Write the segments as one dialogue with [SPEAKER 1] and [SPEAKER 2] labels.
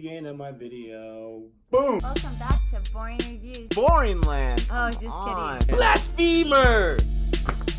[SPEAKER 1] beginning of my video. Boom!
[SPEAKER 2] Welcome back to Boring Reviews.
[SPEAKER 3] Boring land.
[SPEAKER 2] Oh, just
[SPEAKER 3] on.
[SPEAKER 2] kidding.
[SPEAKER 4] Blasphemer!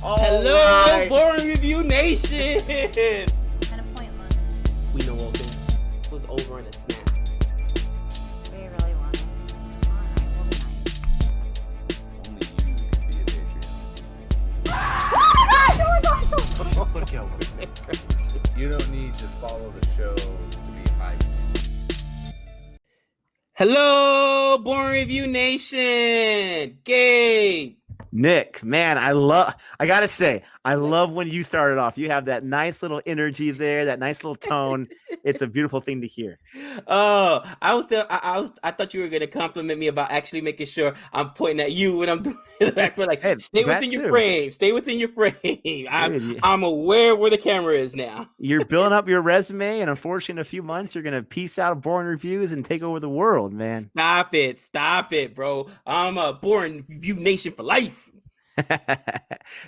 [SPEAKER 3] All
[SPEAKER 4] Hello,
[SPEAKER 3] right.
[SPEAKER 4] Boring Review Nation!
[SPEAKER 2] Kind of pointless.
[SPEAKER 4] We know all things. It was over in a snap.
[SPEAKER 2] We really want it. Alright, we'll be nice.
[SPEAKER 5] Only you can be a Patreon.
[SPEAKER 2] Oh my gosh!
[SPEAKER 4] That's crazy.
[SPEAKER 5] You don't need to follow the show to be hyped.
[SPEAKER 4] Hello, Boring Review Nation! Gabe!
[SPEAKER 3] Nick, man, I gotta say, I love when you started off. You have that nice little energy there, that nice little tone. It's a beautiful thing to hear.
[SPEAKER 4] Oh, I thought you were gonna compliment me about actually making sure I'm pointing at you when I'm doing it. Like,
[SPEAKER 3] Hey,
[SPEAKER 4] stay
[SPEAKER 3] that
[SPEAKER 4] within your
[SPEAKER 3] too.
[SPEAKER 4] frame. Stay within your frame.
[SPEAKER 3] Dude,
[SPEAKER 4] I'm aware where the camera is now.
[SPEAKER 3] You're building up your resume, and unfortunately, in a few months, you're gonna piece out Boring Reviews and take over the world, man.
[SPEAKER 4] Stop it, bro. I'm a Boring Review Nation for life.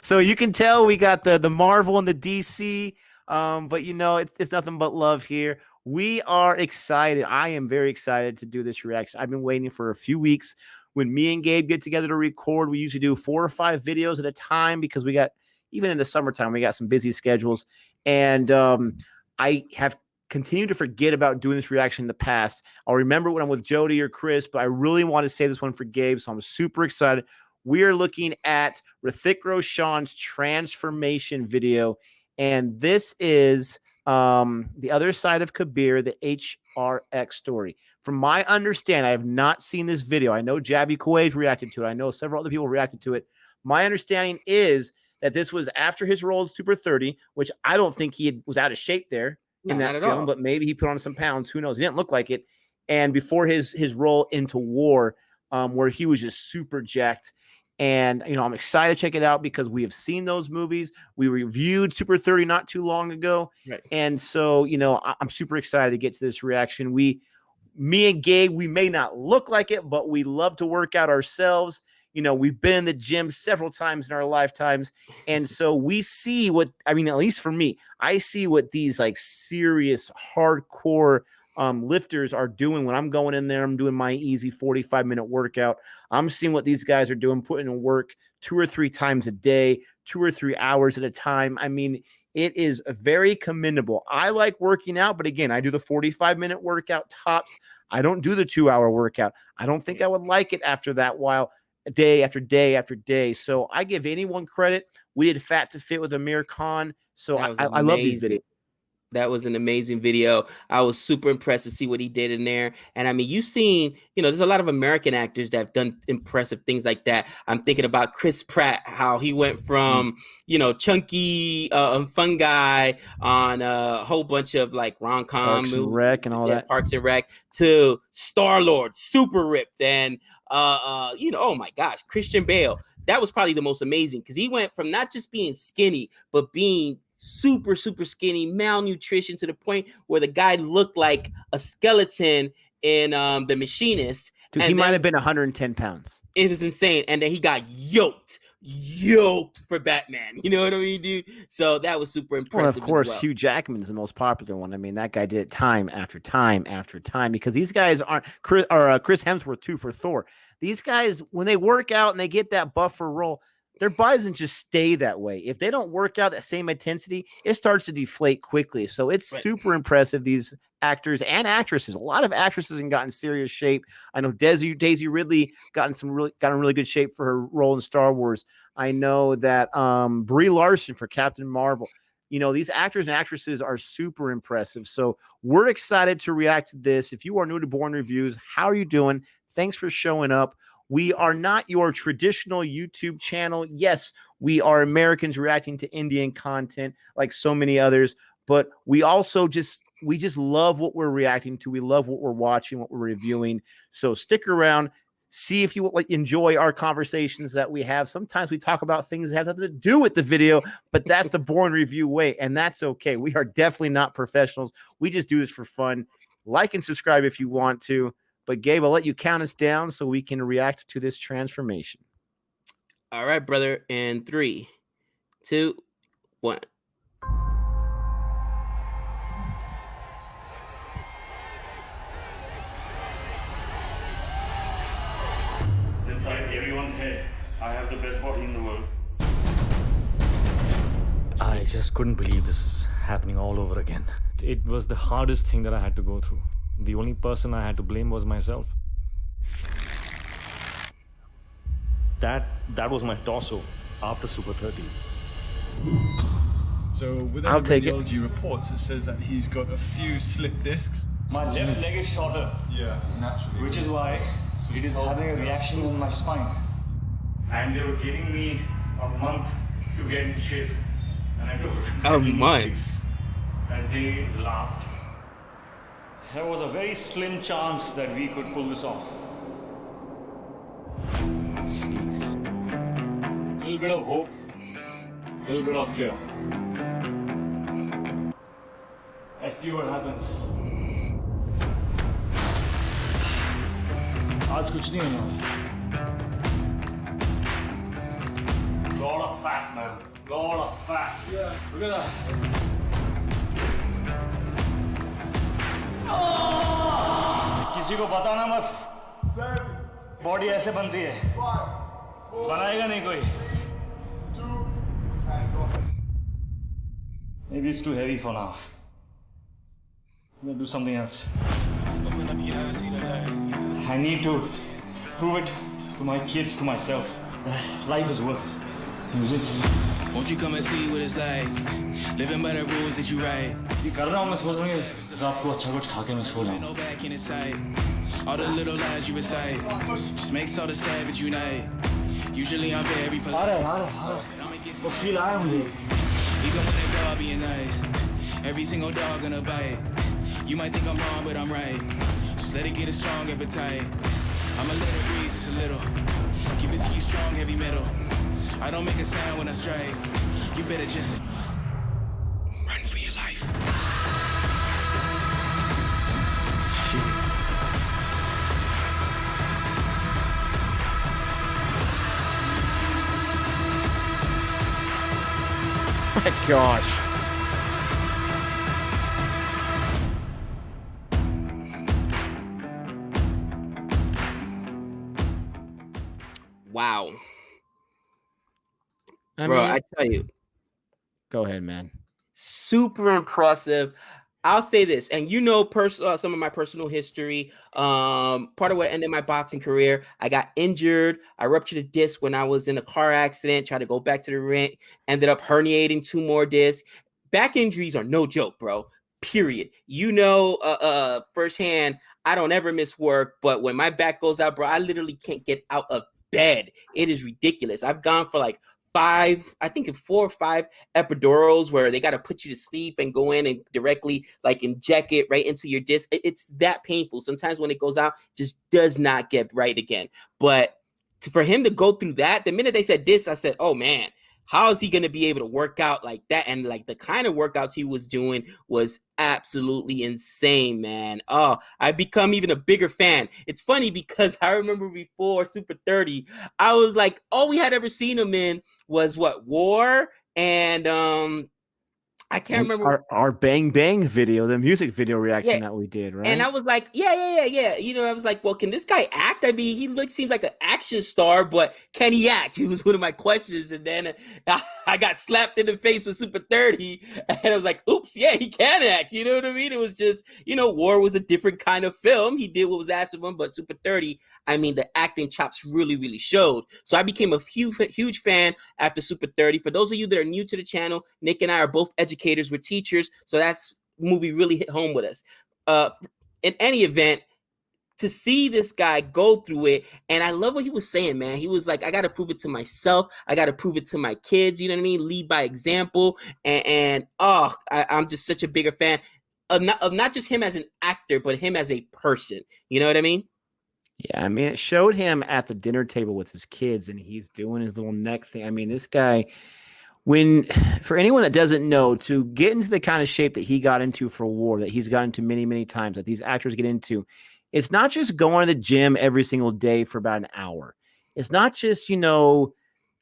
[SPEAKER 3] So you can tell we got the Marvel and the DC, but you know it's nothing but love here. We are excited. I am very excited to do this reaction. I've been waiting for a few weeks. When me and Gabe get together to record, we usually do 4 or 5 videos at a time because we got, even in the summertime, we got some busy schedules. And I have continued to forget about doing this reaction in the past. I'll remember when I'm with Jody or Chris, but I really want to say this one for Gabe, so I'm super excited. We are looking at Hrithik Roshan's transformation video, and this is the other side of Kabir, the HRX story. From my understanding, I have not seen this video. I know Jabby Kuwai's reacted to it. I know several other people reacted to it. My understanding is that this was after his role in Super 30, which I don't think was out of shape there in that film, but maybe he put on some pounds. Who knows? He didn't look like it. And before his role into War, where he was just super jacked. And, you know, I'm excited to check it out because we have seen those movies. We reviewed Super 30 not too long ago. Right. And so, you know, I'm super excited to get to this reaction. Me and Gabe, we may not look like it, but we love to work out ourselves. You know, we've been in the gym several times in our lifetimes. And so we see at least for me, I see what these like serious, hardcore lifters are doing when I'm going in there. I'm doing my easy 45-minute workout. I'm seeing what these guys are doing, putting in work 2 or 3 times a day, 2 or 3 hours at a time. I mean, it is very commendable. I like working out, but again, I do the 45-minute workout tops. I don't do the 2-hour workout. I don't think I would like it after that while day after day after day. So I give anyone credit. We did Fat to Fit with Aamir Khan. So I love these videos.
[SPEAKER 4] That was an amazing video. I was super impressed to see what he did in there. And I mean, you've seen, you know, there's a lot of American actors that have done impressive things like that. I'm thinking about Chris Pratt, how he went from, you know, chunky, fun guy on a whole bunch of like rom-com
[SPEAKER 3] Parks and Rec and all that.
[SPEAKER 4] Parks and Rec, to Star-Lord, super ripped. And, you know, oh my gosh, Christian Bale. That was probably the most amazing because he went from not just being skinny, but being super, super skinny, malnutrition to the point where the guy looked like a skeleton in The Machinist.
[SPEAKER 3] Dude, he might have been 110 pounds.
[SPEAKER 4] It was insane. And then he got yoked for Batman. You know what I mean, dude? So that was super impressive.
[SPEAKER 3] Well, of course, Hugh Jackman's the most popular one. I mean, that guy did it time after time after time because these guys aren't Chris Hemsworth too for Thor. These guys, when they work out and they get that buffer role, their bodies doesn't just stay that way. If they don't work out that same intensity, it starts to deflate quickly. So it's super impressive, these actors and actresses. A lot of actresses have gotten serious shape. I know Daisy Ridley got in really good shape for her role in Star Wars. I know that Brie Larson for Captain Marvel. You know, these actors and actresses are super impressive. So we're excited to react to this. If you are new to Boring Reviews, how are you doing? Thanks for showing up. We are not your traditional YouTube channel. Yes, we are Americans reacting to Indian content like so many others, but we also just love what we're reacting to. We love what we're watching, what we're reviewing. So stick around, see if you enjoy our conversations that we have. Sometimes we talk about things that have nothing to do with the video, but that's the Boring Review way, and that's okay. We are definitely not professionals. We just do this for fun. Like and subscribe if you want to. But Gabe, I'll let you count us down so we can react to this transformation.
[SPEAKER 4] All right, brother. In 3, 2, 1.
[SPEAKER 1] inside everyone's head, I have the best body in the world.
[SPEAKER 6] I just couldn't believe this is happening all over again. It was the hardest thing that I had to go through. The only person I had to blame was myself. That was my torso after Super 30.
[SPEAKER 7] So within
[SPEAKER 3] I'll
[SPEAKER 7] the
[SPEAKER 3] take it.
[SPEAKER 7] radiology reports, it says that he's got a few slip discs. My left leg is shorter.
[SPEAKER 5] Yeah, naturally.
[SPEAKER 7] Which is why it is having a reaction in my spine.
[SPEAKER 1] And they were giving me a month to get in shape. And I told them
[SPEAKER 4] A
[SPEAKER 1] I need
[SPEAKER 4] month?
[SPEAKER 1] 6. And they laughed.
[SPEAKER 7] There was a very slim chance that we could pull this off.
[SPEAKER 3] Jeez.
[SPEAKER 7] A little bit of hope, a little bit of fear. Let's see what happens. आज कुछ नहीं होने वाला. Lot of fat, man. Lot of fat. Yeah. Look at that. किसी को बताना मत. Body ऐसे बनती है. बनाएगा नहीं कोई. Maybe it's too heavy for now. I'm gonna do something else. I need to prove it to my kids, to myself. Life is worth it. Music.
[SPEAKER 8] Won't you come and see what it's like? Living by the rules that you write.
[SPEAKER 7] ये कर रहा हूँ मैं सोच रहा हूँ रात को अच्छा कुछ खा के मैं सो जाऊँ.
[SPEAKER 8] No back in sight. All the little lies you recite just makes all the savage unite. Usually I'm very
[SPEAKER 7] uh
[SPEAKER 8] polite.
[SPEAKER 7] रहा है. वो feel आया मुझे.
[SPEAKER 8] Even when they all being nice, every single dog gonna bite. You might think I'm wrong, but I'm right. Just let it get a strong appetite. I'ma let it breathe just a little. Give it to you strong, heavy metal. I don't make a sound when I strike. You better just run for your life.
[SPEAKER 3] Jeez. My gosh.
[SPEAKER 4] Wow.
[SPEAKER 3] I
[SPEAKER 4] Bro,
[SPEAKER 3] mean,
[SPEAKER 4] I tell you,
[SPEAKER 3] go ahead, man.
[SPEAKER 4] super impressive. I'll say this, and you know, some of my personal history. Part of what ended my boxing career, I got injured. I ruptured a disc when I was in a car accident. Tried to go back to the ring, ended up herniating 2 more discs. Back injuries are no joke, bro. Period. You know, firsthand. I don't ever miss work, but when my back goes out, bro, I literally can't get out of bed. It is ridiculous. I've gone for like 4 or 5 epidurals where they got to put you to sleep and go in and directly like inject it right into your disc. It's that painful. Sometimes when it goes out, just does not get right again. But for him to go through that, the minute they said this, I said, oh man, how is he going to be able to work out like that? And like the kind of workouts he was doing was absolutely insane, man. Oh, I've become even a bigger fan. It's funny because I remember before Super 30, I was like, all we had ever seen him in was what, War and I can't remember.
[SPEAKER 3] Our Bang Bang video, the music video reaction that we did, right?
[SPEAKER 4] And I was like, yeah. You know, I was like, well, can this guy act? I mean, he seems like an action star, but can he act? He was one of my questions. And then I got slapped in the face with Super 30. And I was like, oops, yeah, he can act. You know what I mean? It was just, you know, War was a different kind of film. He did what was asked of him, but Super 30, I mean, the acting chops really, really showed. So I became a huge fan after Super 30. For those of you that are new to the channel, Nick and I are both educators. We're teachers. So that's movie really hit home with us. In any event, to see this guy go through it, and I love what he was saying, man. He was like, I got to prove it to myself. I got to prove it to my kids. You know what I mean? Lead by example. I'm just such a bigger fan of not just him as an actor, but him as a person. You know what I mean?
[SPEAKER 3] Yeah, I mean, it showed him at the dinner table with his kids, and he's doing his little neck thing. I mean, this guy, for anyone that doesn't know, to get into the kind of shape that he got into for War, that he's got into many, many times, that these actors get into, it's not just going to the gym every single day for about an hour. It's not just,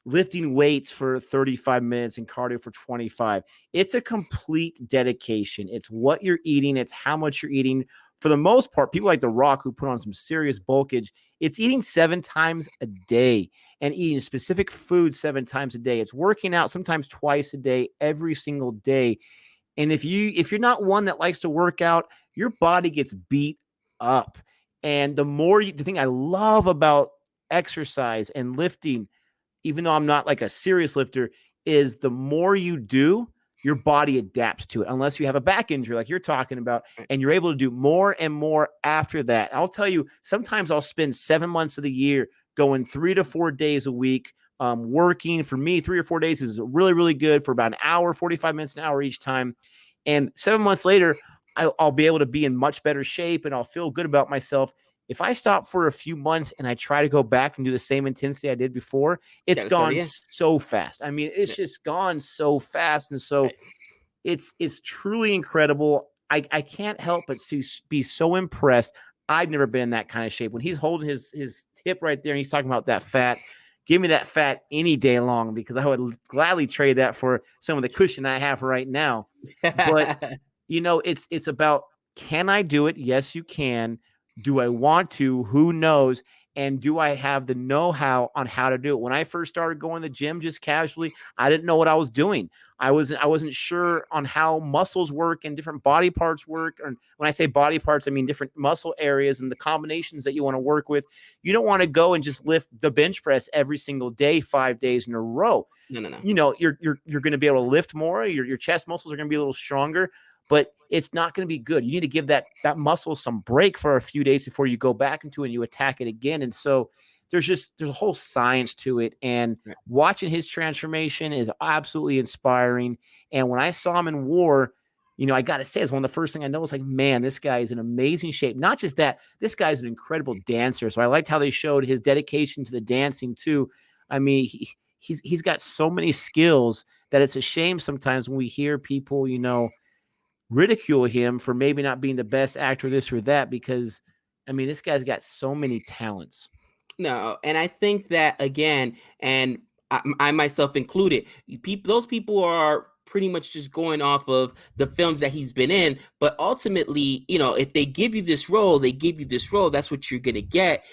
[SPEAKER 3] lifting weights for 35 minutes and cardio for 25. It's a complete dedication. It's what you're eating. It's how much you're eating for the most part, people like The Rock who put on some serious bulkage, it's eating 7 times a day and eating specific food 7 times a day. It's working out sometimes twice a day, every single day. And if you're not one that likes to work out, your body gets beat up. And the thing I love about exercise and lifting, even though I'm not like a serious lifter, is the more you do, your body adapts to it, unless you have a back injury like you're talking about, and you're able to do more and more after that. I'll tell you, sometimes I'll spend 7 months of the year going 3 to 4 days a week, working. For me, 3 or 4 days is really, really good for about an hour, 45 minutes, an hour each time. And 7 months later, I'll be able to be in much better shape and I'll feel good about myself. If I stop for a few months and I try to go back and do the same intensity I did before, it's gone so fast. I mean, it's just gone so fast. And so it's truly incredible. I can't help but to be so impressed. I've never been in that kind of shape. When he's holding his hip right there and he's talking about that fat, give me that fat any day long, because I would gladly trade that for some of the cushion I have right now. But, it's about, can I do it? Yes, you can. Do I want to? Who knows? And do I have the know-how on how to do it? When I first started going to the gym just casually, I didn't know what I was doing. I wasn't sure on how muscles work and different body parts work. And when I say body parts, I mean different muscle areas and the combinations that you want to work with. You don't want to go and just lift the bench press every single day, 5 days in a row.
[SPEAKER 4] No.
[SPEAKER 3] You're going to be able to lift more. Your chest muscles are going to be a little stronger, but it's not going to be good. You need to give that muscle some break for a few days before you go back into it and you attack it again. And so there's a whole science to it. And watching his transformation is absolutely inspiring. And when I saw him in War, I got to say, it's one of the first things I know was like, man, this guy is in amazing shape. Not just that, this guy's an incredible dancer. So I liked how they showed his dedication to the dancing too. I mean, he's got so many skills that it's a shame sometimes when we hear people, ridicule him for maybe not being the best actor, this or that, because I mean, this guy's got so many talents.
[SPEAKER 4] No, and I think that again, and I myself included, those people are pretty much just going off of the films that he's been in. But ultimately, if they give you this role, that's what you're gonna get.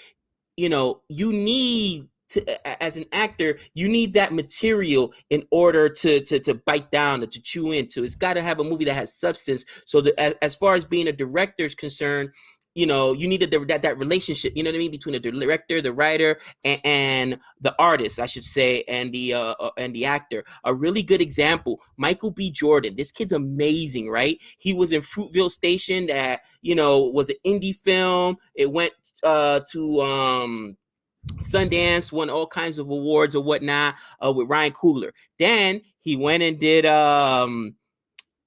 [SPEAKER 4] You need to, as an actor, you need that material in order to bite down or to chew into. It's got to have a movie that has substance. So as far as being a director is concerned, you need that relationship, you know what I mean, between the director, the writer, and the artist, I should say, and the actor. A really good example, Michael B. Jordan. This kid's amazing, right? He was in Fruitvale Station, that was an indie film. It went to Sundance, won all kinds of awards or whatnot, with Ryan Coogler. Then he went and did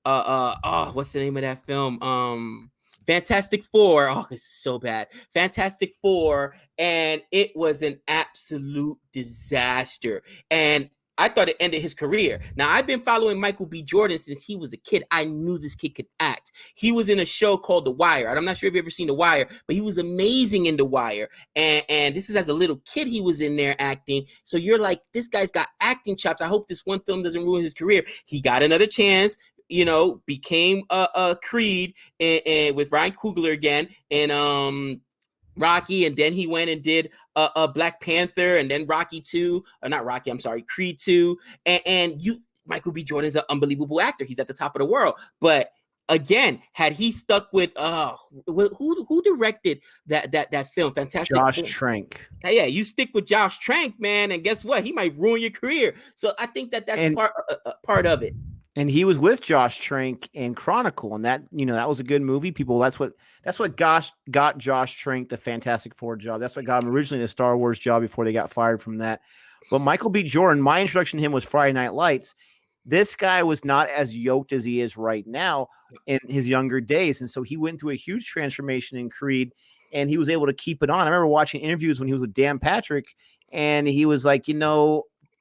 [SPEAKER 4] what's the name of that film? Fantastic Four. Oh, it's so bad. Fantastic Four, and it was an absolute disaster. And I thought it ended his career. Now, I've been following Michael B. Jordan since he was a kid. I knew this kid could act. He was in a show called The Wire. I'm not sure if you've ever seen The Wire, but he was amazing in The Wire. And this is as a little kid he was in there acting. So you're like, this guy's got acting chops. I hope this one film doesn't ruin his career. He got another chance. Became a Creed and with Ryan Coogler again, and Rocky, and then he went and did a Black Panther, and then Rocky 2, or not Rocky, I'm sorry, Creed 2, and Michael B. Jordan is an unbelievable actor. He's at the top of the world. But again, had he stuck with who directed that film? Fantastic.
[SPEAKER 3] Josh Trank.
[SPEAKER 4] Yeah, you stick with Josh Trank, man, and guess what? He might ruin your career. So I think that's part of it.
[SPEAKER 3] And he was with Josh Trank in Chronicle, and that was a good movie. That's what got Josh Trank the Fantastic Four job. That's what got him originally the Star Wars job before they got fired from that. But Michael B. Jordan, my introduction to him was Friday Night Lights. This guy was not as yoked as he is right now in his younger days, and so he went through a huge transformation in Creed, and he was able to keep it on. I remember watching interviews when he was with Dan Patrick, and he was like,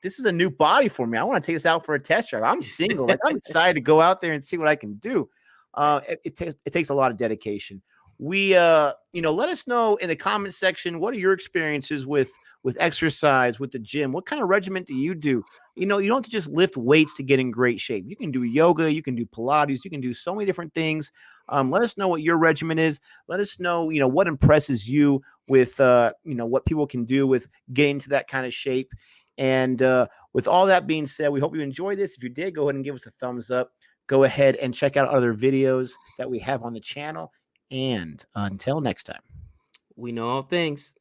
[SPEAKER 3] this is a new body for me. I want to take this out for a test drive. I'm single. I'm excited to go out there and see what I can do. It takes a lot of dedication. we let us know in the comment section, what are your experiences with exercise, with the gym? What kind of regimen do you do? You don't have to just lift weights to get in great shape. You can do yoga, you can do Pilates, you can do so many different things. Let us know what your regimen is. Let us know, what impresses you with, what people can do with getting to that kind of shape. And with all that being said, we hope you enjoyed this. If you did, go ahead and give us a thumbs up. Go ahead and check out other videos that we have on the channel. And until next time.
[SPEAKER 4] We know all things.